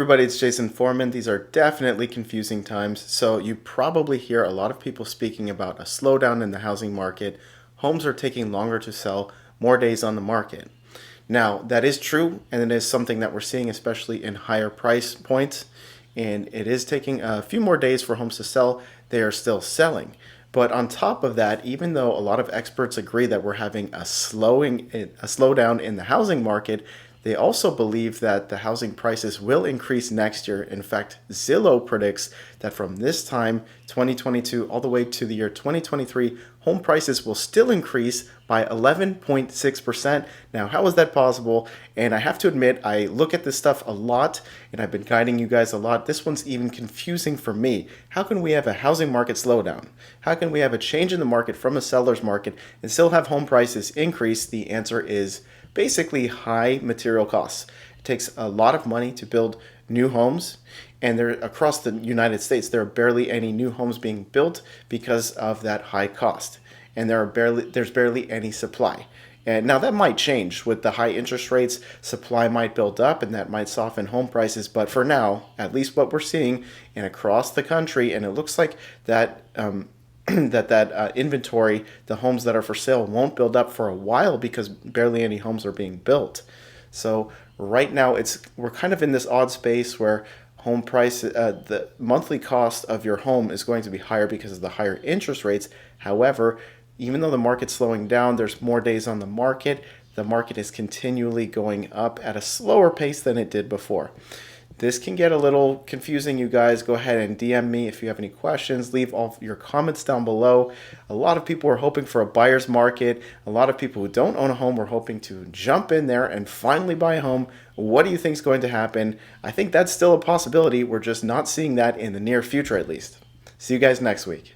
Everybody, it's Jason Foreman. These are definitely confusing times. So you probably hear a lot of people speaking about a slowdown in the housing market. Homes are taking longer to sell, more days on the market. Now, that is true, and it is something that we're seeing, especially in higher price points. And it is taking a few more days for homes to sell. They are still selling. But on top of that, even though a lot of experts agree that we're having a slowdown in the housing market, they also believe that the housing prices will increase next year. In fact, Zillow predicts that from this time, 2022, all the way to the year 2023, home prices will still increase by 11.6%. Now, how is that possible? And I have to admit, I look at this stuff a lot, and I've been guiding you guys a lot. This one's even confusing for me. How can we have a housing market slowdown? How can we have a change in the market from a seller's market and still have home prices increase? The answer is basically high material costs. It takes a lot of money to build new homes, and there across the United States there are barely any new homes being built because of that high cost, and there's barely any supply. And now that might change with the high interest rates. Supply might build up, and that might soften home prices. But for now, at least what we're seeing and across the country, and it looks like that inventory, the homes that are for sale, won't build up for a while because barely any homes are being built. So right now, we're kind of in this odd space where home price, the monthly cost of your home is going to be higher because of the higher interest rates. However, even though the market's slowing down, there's more days on the market. The market is continually going up at a slower pace than it did before. This can get a little confusing, you guys. Go ahead and DM me if you have any questions. Leave all your comments down below. A lot of people are hoping for a buyer's market. A lot of people who don't own a home are hoping to jump in there and finally buy a home. What do you think is going to happen? I think that's still a possibility. We're just not seeing that in the near future, at least. See you guys next week.